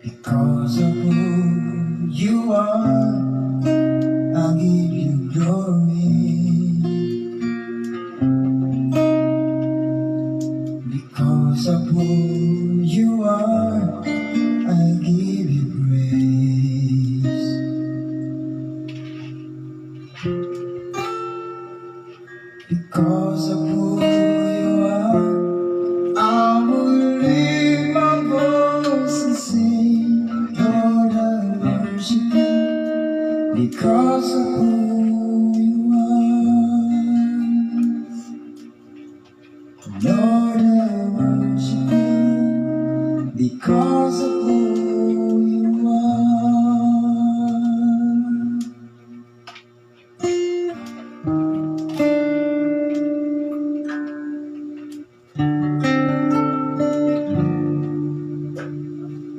Because of who you are, I'll give you glory. Because of who you are, I give you praise. Because of who you are, I will lift my voice and sing, Lord, I worship you. Because of who